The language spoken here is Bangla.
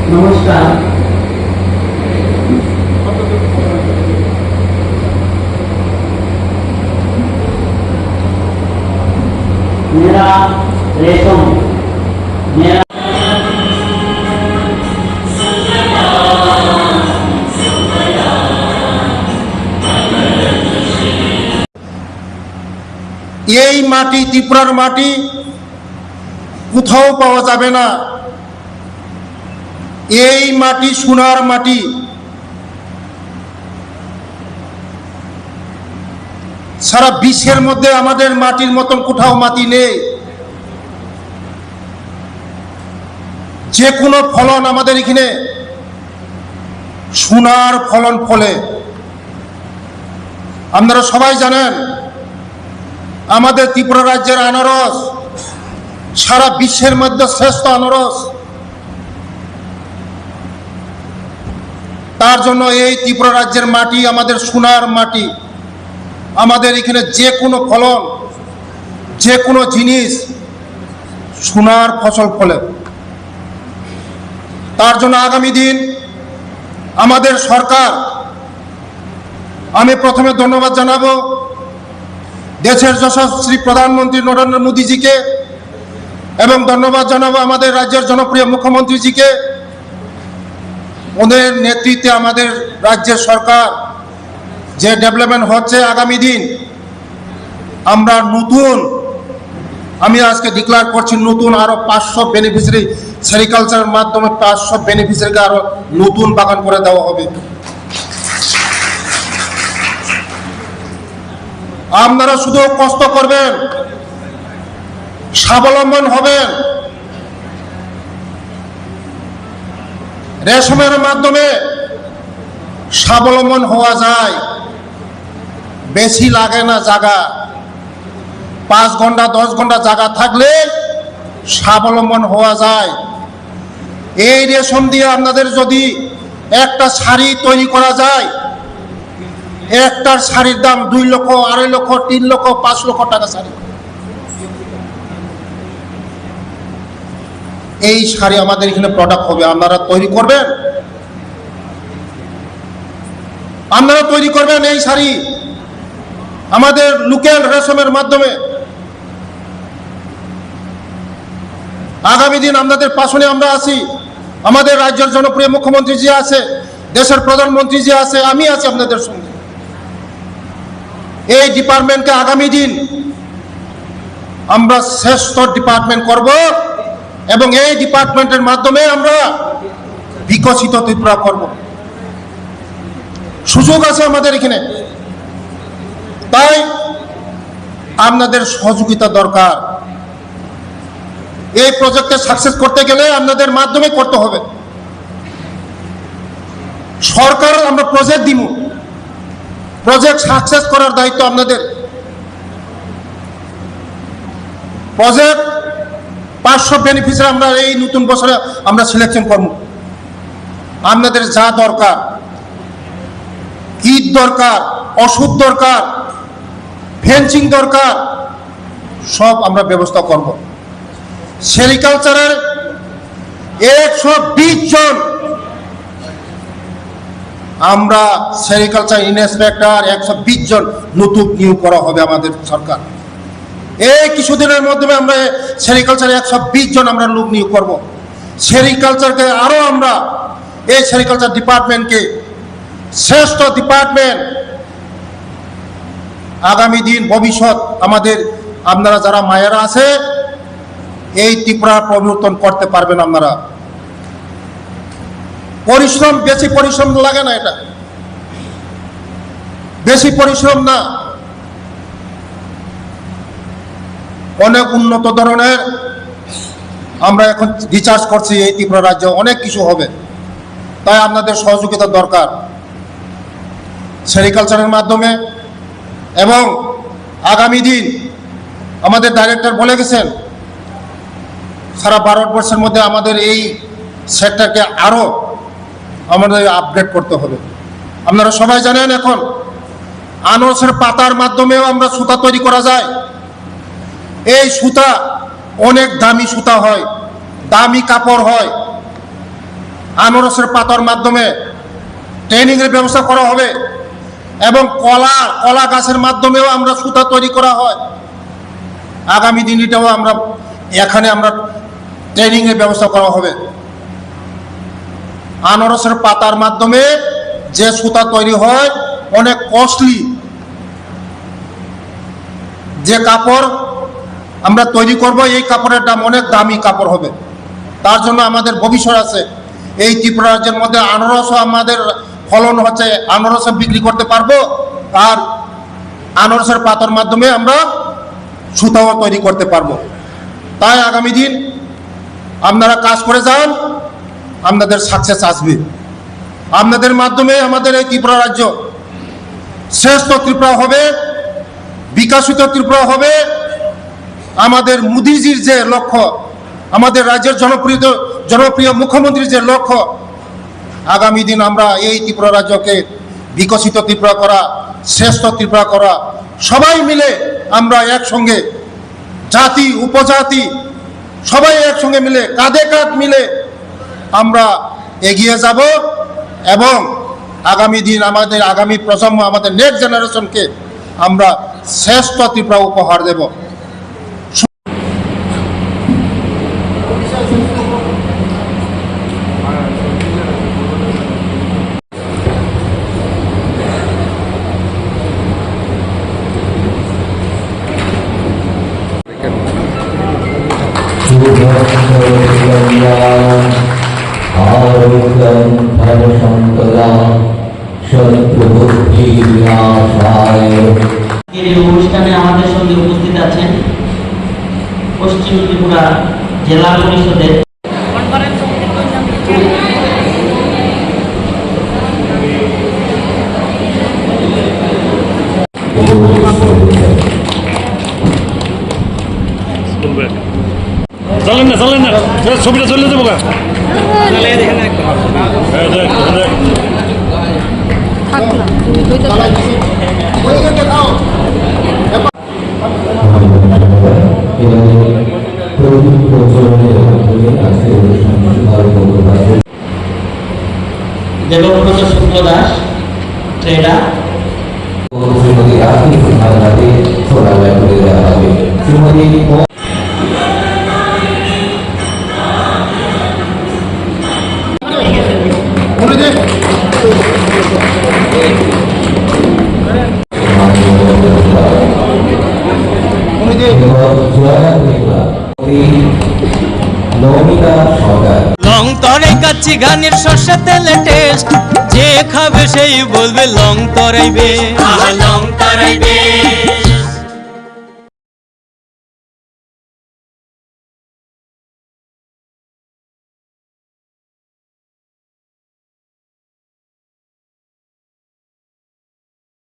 नमस्कार। मेरा रेशम मेरा এই মাটি ত্রিপুরার মাটি কোথাও পাওয়া যাবে না। এই মাটি সোনার মাটি। সারা বিশ্বের মধ্যে আমাদের মাটির মতন কোথাও মাটি নেই। যে কোনো ফলন আমাদের এখানে সোনার ফলন ফলে। আপনারা সবাই জানেন আমাদের ত্রিপুরা রাজ্যের আনারস সারা বিশ্বের মধ্যে শ্রেষ্ঠ আনারস। তার জন্য এই ত্রিপুরা রাজ্যের মাটি আমাদের সোনার মাটি। আমাদের এখানে যে কোনো ফলন, যে কোনো জিনিস সোনার ফসল ফলে। তার জন্য আগামী দিন আমাদের সরকার, আমি প্রথমে ধন্যবাদ জানাবো দেশের যশস্বী প্রধানমন্ত্রী নরেন্দ্র মোদীজিকে, এবং ধন্যবাদ জানাবো আমাদের রাজ্যের জনপ্রিয় মুখ্যমন্ত্রীজিকে। ওদের নেতৃত্বে আমাদের রাজ্যের সরকার যে ডেভেলপমেন্ট হচ্ছে, আগামী দিন আমরা নতুন, আমি আজকে ডিক্লেয়ার করছি, নতুন আরো 500 বেনিফিশিয়ারি সেরিকালচারের মাধ্যমে 500 বেনিফিশিয়ারিকে আরো নতুন বাগান করে দেওয়া হবে। আপনারা শুধু কষ্ট করবেন, স্বাবলম্বন হবেন। রেশমের মাধ্যমে স্বাবলম্বন হওয়া যায়, বেশি লাগে না জায়গা। 5 ঘন্টা 10 ঘন্টা জায়গা থাকলে স্বাবলম্বন হওয়া যায়। এই রেশম দিয়ে আপনাদের যদি একটা শাড়ি তৈরি করা যায়, একটার শাড়ির দাম 2 লক্ষ, 2.5 লক্ষ, 3 লক্ষ, 5 লক্ষ টাকা শাড়ি। এই শাড়ি আমাদের এখানে প্রোডাক্ট হবে। আপনারা তৈরি করবেন, আপনারা তৈরি করবেন এই শাড়ি আমাদের লোকাল রেশমের মাধ্যমে। আগামী দিন আপনাদের পাশে আমরা আছি। আমাদের রাজ্যের জনপ্রিয় মুখ্যমন্ত্রী জি আছে, দেশের প্রধানমন্ত্রী জি আছে, আমি আছি আপনাদের সঙ্গে। এই ডিপার্টমেন্টকে আগামী দিন আমরা শ্রেষ্ঠ ডিপার্টমেন্ট করব, এবং এই ডিপার্টমেন্টের মাধ্যমে আমরা বিকশিত ত্রিপুরা করব। সুযোগ আছে আমাদের এখানে, তাই আপনাদের সহযোগিতা দরকার। এই প্রজেক্টে সাকসেস করতে গেলে আপনাদের মাধ্যমে করতে হবে। সরকার আমরা প্রজেক্ট দিব, প্রজেক্ট সাকসেস করার দায়িত্ব আপনাদের। প্রজেক্ট 500 বেনিফিশিয়ারি আমরা এই নতুন বছরে আমরা সিলেকশন করব। আপনাদের যা দরকার, কীট দরকার, ওষুধ দরকার, ফেন্সিং দরকার, সব আমরা ব্যবস্থা করব। সেরিকালচারের 120 জন আমরা সেরিকালচার ইন্সপেক্টর 120 জন নতুন নিয়োগ করা হবে আমাদের সরকার। এই কিছুদিনের মধ্যে আমরা সেরিকালচার 120 জন আমরা লোক নিয়োগ করব। সেরিকালচারকে আরো আমরা এই সেরিকালচার ডিপার্টমেন্টকে শ্রেষ্ঠ ডিপার্টমেন্ট, আগামী দিন ভবিষ্যৎ আমাদের আপনারা যারা মায়েরা আছে এই ত্রিপুরা পরিবর্তন করতে পারবেন। আপনারা পরিশ্রম, বেশি পরিশ্রম লাগে না, এটা বেশি পরিশ্রম না, অনেক উন্নত ধরনের আমরা এখন রিচার্জ করছি। এই ত্রিপুরা রাজ্যে অনেক কিছু হবে, তাই আপনাদের সহযোগিতা দরকার সেরিকালচারের মাধ্যমে। এবং আগামী দিন আমাদের ডাইরেক্টর বলে গেছেন সারা ভারতবর্ষের মধ্যে আমাদের এই সেক্টরকে আরো আমাদের আপগ্রেড করতে হবে। আপনারা সবাই জানেন এখন আনারসের পাতার মাধ্যমেও আমরা সুতা তৈরি করা যায়। এই সুতা অনেক দামি সুতা হয়, দামি কাপড় হয়। আনারসের পাতার মাধ্যমে ট্রেনিংয়ের ব্যবস্থা করা হবে এবং কলা গাছের মাধ্যমেও আমরা সুতা তৈরি করা হয়। আগামী দিন এটাও আমরা এখানে ট্রেনিংয়ের ব্যবস্থা করা হবে। আনারসের পাতার মাধ্যমে যে সুতা তৈরি হয় অনেক কস্টলি, যে কাপড় আমরা তৈরি করব এই কাপড়ের দাম অনেক দামি কাপড় হবে। তার জন্য আমাদের ভবিষ্যৎ আছে। এই ত্রিপুরা রাজ্যের মধ্যে আনারসও আমাদের ফলন হচ্ছে, আনারসও বিক্রি করতে পারবো, আর আনারসের পাতার মাধ্যমে আমরা সুতাও তৈরি করতে পারবো। তাই আগামী দিন আপনারা কাজ করে যান, আপনাদের সাকসেস আসবে। আপনাদের মাধ্যমে আমাদের এই ত্রিপুরা রাজ্য শ্রেষ্ঠ ত্রিপুরা হবে, বিকশিত ত্রিপুরা হবে। আমাদের মোদিজির যে লক্ষ্য, আমাদের রাজ্যের জনপ্রিয় মুখ্যমন্ত্রীর যে লক্ষ্য, আগামী দিন আমরা এই ত্রিপুরা রাজ্যকে বিকশিত ত্রিপুরা করা, শ্রেষ্ঠ ত্রিপুরা করা, সবাই মিলে আমরা একসঙ্গে, জাতি উপজাতি সবাই একসঙ্গে মিলে কাঁধে কাঁধ মিলে আমরা এগিয়ে যাব এবং আগামী দিন আমাদের আগামী প্রজন্ম, আমাদের নেক্সট জেনারেশনকে আমরা শ্রেষ্ঠ ত্রিপুরা উপহার দেব। এই অনুষ্ঠানে আমাদের সঙ্গে উপস্থিত আছেন পশ্চিম ত্রিপুরা জেলা পরিষদের চলেন না ছবিটা চলে যাবো গা। দেবব্রত শুক্ল দাস ট্রেডার, লং তরাই কাচ্চি গানের সর্ষে তেলে টেস্ট, যে খাবে সেই বলবে লং তরাইবে, লং তরাইবে।